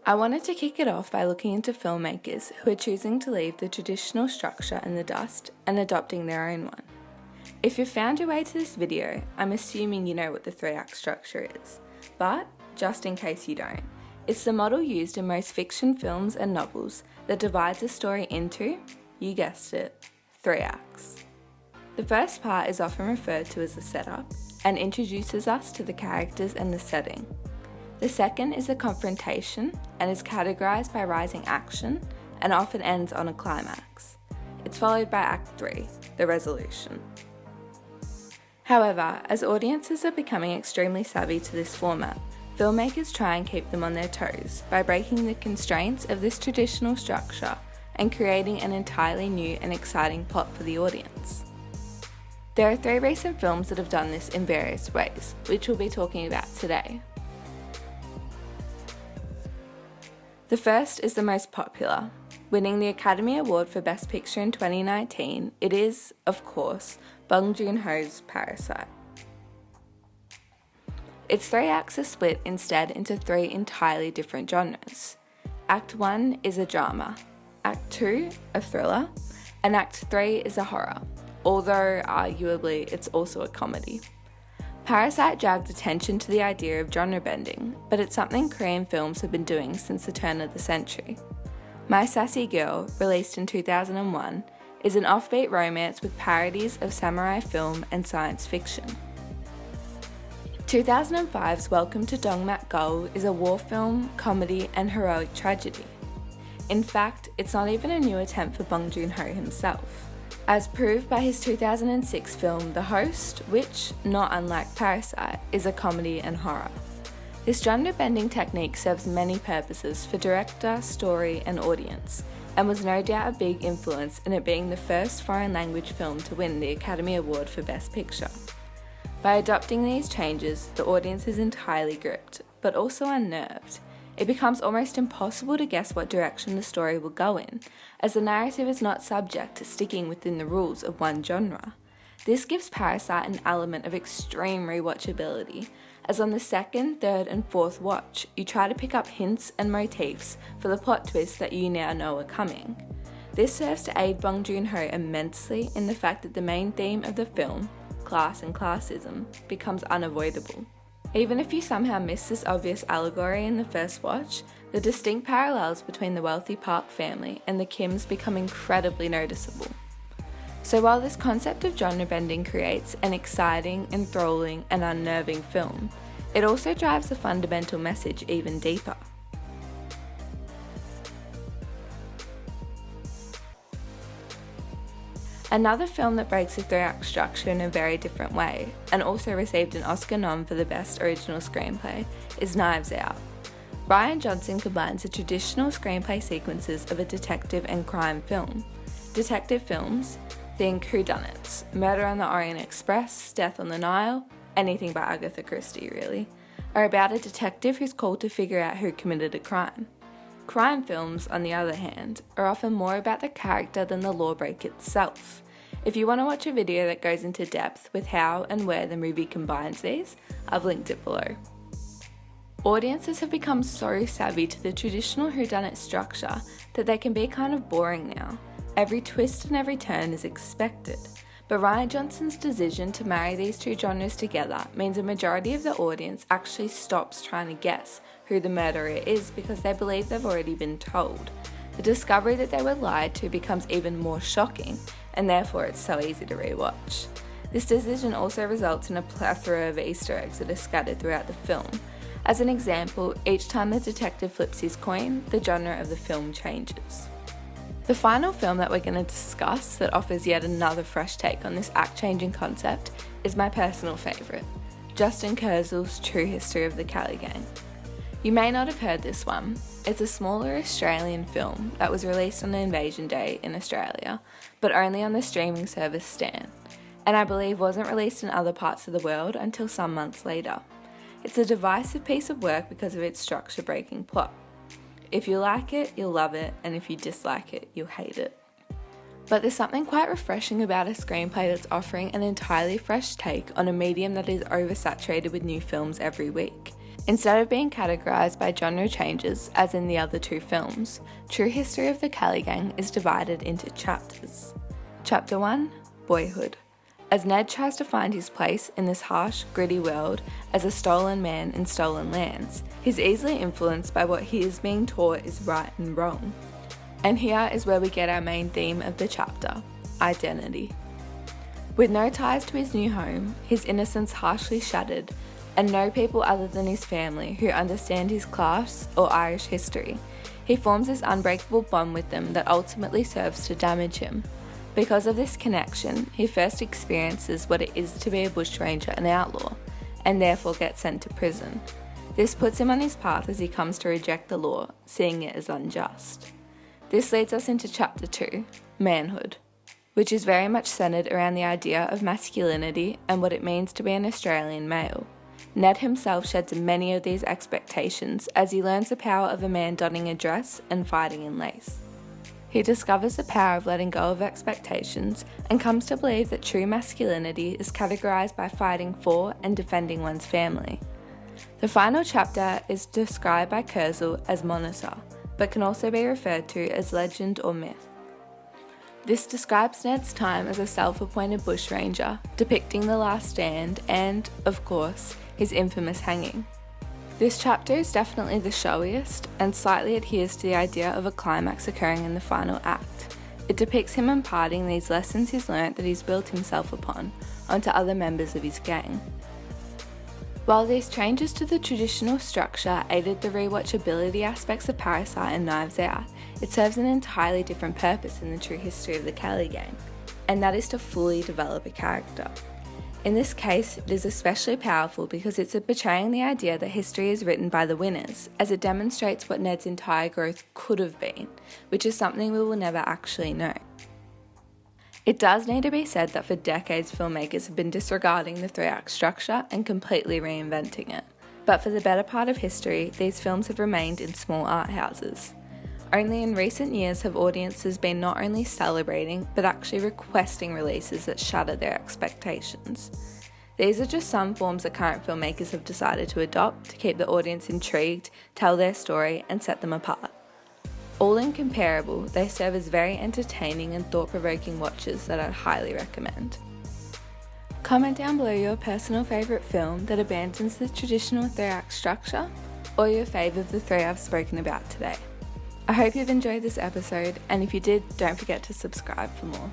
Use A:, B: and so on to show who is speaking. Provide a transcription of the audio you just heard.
A: I wanted to kick it off by looking into filmmakers who are choosing to leave the traditional structure in the dust and adopting their own one. If you've found your way to this video, I'm assuming you know what the 3-act structure is, but just in case you don't, it's the model used in most fiction films and novels that divides a story into, you guessed it, 3 acts. The first part is often referred to as the setup and introduces us to the characters and the setting. The second is a confrontation and is categorised by rising action and often ends on a climax. It's followed by Act 3, the resolution. However, as audiences are becoming extremely savvy to this format, filmmakers try and keep them on their toes by breaking the constraints of this traditional structure and creating an entirely new and exciting plot for the audience. There are 3 recent films that have done this in various ways, which we'll be talking about today. The first is the most popular. Winning the Academy Award for Best Picture in 2019, it is, of course, Bong Joon-ho's Parasite. Its 3 acts are split instead into 3 entirely different genres. Act 1 is a drama, Act 2 a thriller, and Act 3 is a horror, although arguably it's also a comedy. Parasite dragged attention to the idea of genre bending, but it's something Korean films have been doing since the turn of the century. My Sassy Girl, released in 2001, is an offbeat romance with parodies of samurai film and science fiction. 2005's Welcome to Dongmak Gul is a war film, comedy and heroic tragedy. In fact, it's not even a new attempt for Bong Joon-ho himself, as proved by his 2006 film The Host, which, not unlike Parasite, is a comedy and horror. This genre-bending technique serves many purposes for director, story and audience, and was no doubt a big influence in it being the first foreign language film to win the Academy Award for Best Picture. By adopting these changes, the audience is entirely gripped, but also unnerved. It becomes almost impossible to guess what direction the story will go in, as the narrative is not subject to sticking within the rules of one genre. This gives Parasite an element of extreme rewatchability, as on the 2nd, 3rd and 4th watch, you try to pick up hints and motifs for the plot twists that you now know are coming. This serves to aid Bong Joon-ho immensely in the fact that the main theme of the film, class and classism, becomes unavoidable. Even if you somehow miss this obvious allegory in the first watch, the distinct parallels between the wealthy Park family and the Kims become incredibly noticeable. So while this concept of genre bending creates an exciting, enthralling and unnerving film, it also drives the fundamental message even deeper. Another film that breaks the 3-act structure in a very different way, and also received an Oscar nom for the Best Original Screenplay, is Knives Out. Rian Johnson combines the traditional screenplay sequences of a detective and crime film. Detective films, think whodunits, Murder on the Orient Express, Death on the Nile, anything by Agatha Christie really, are about a detective who's called to figure out who committed a crime. Crime films, on the other hand, are often more about the character than the lawbreak itself. If you want to watch a video that goes into depth with how and where the movie combines these, I've linked it below. Audiences have become so savvy to the traditional whodunit structure that they can be kind of boring now. Every twist and every turn is expected. But Rian Johnson's decision to marry these 2 genres together means a majority of the audience actually stops trying to guess who the murderer is because they believe they've already been told. The discovery that they were lied to becomes even more shocking, and therefore it's so easy to rewatch. This decision also results in a plethora of Easter eggs that are scattered throughout the film. As an example, each time the detective flips his coin, the genre of the film changes. The final film that we're going to discuss that offers yet another fresh take on this act-changing concept is my personal favourite, Justin Kurzel's True History of the Cali Gang. You may not have heard this one. It's a smaller Australian film that was released on Invasion Day in Australia, but only on the streaming service Stan, and I believe wasn't released in other parts of the world until some months later. It's a divisive piece of work because of its structure-breaking plot. If you like it, you'll love it, and if you dislike it, you'll hate it. But there's something quite refreshing about a screenplay that's offering an entirely fresh take on a medium that is oversaturated with new films every week. Instead of being categorised by genre changes, as in the other two films, True History of the Kelly Gang is divided into chapters. Chapter 1, Boyhood. As Ned tries to find his place in this harsh, gritty world as a stolen man in stolen lands, he's easily influenced by what he is being taught is right and wrong. And here is where we get our main theme of the chapter, identity. With no ties to his new home, his innocence harshly shattered, and no people other than his family who understand his class or Irish history, he forms this unbreakable bond with them that ultimately serves to damage him. Because of this connection, he first experiences what it is to be a bushranger and outlaw, and therefore gets sent to prison. This puts him on his path as he comes to reject the law, seeing it as unjust. This leads us into Chapter 2, Manhood, which is very much centred around the idea of masculinity and what it means to be an Australian male. Ned himself sheds many of these expectations as he learns the power of a man donning a dress and fighting in lace. He discovers the power of letting go of expectations and comes to believe that true masculinity is categorised by fighting for and defending one's family. The final chapter is described by Kurzel as monitor, but can also be referred to as legend or myth. This describes Ned's time as a self-appointed bushranger, depicting the last stand and, of course, his infamous hanging. This chapter is definitely the showiest and slightly adheres to the idea of a climax occurring in the final act. It depicts him imparting these lessons he's learnt that he's built himself upon onto other members of his gang. While these changes to the traditional structure aided the rewatchability aspects of Parasite and Knives Out, it serves an entirely different purpose in the True History of the Kelly Gang, and that is to fully develop a character. In this case, it is especially powerful because it's portraying the idea that history is written by the winners, as it demonstrates what Ned's entire growth could have been, which is something we will never actually know. It does need to be said that for decades filmmakers have been disregarding the 3-act structure and completely reinventing it. But for the better part of history, these films have remained in small art houses. Only in recent years have audiences been not only celebrating, but actually requesting releases that shatter their expectations. These are just some forms that current filmmakers have decided to adopt to keep the audience intrigued, tell their story, and set them apart. All incomparable, they serve as very entertaining and thought-provoking watches that I'd highly recommend. Comment down below your personal favourite film that abandons the traditional 3-act structure, or your fave of the 3 I've spoken about today. I hope you've enjoyed this episode, and if you did, don't forget to subscribe for more.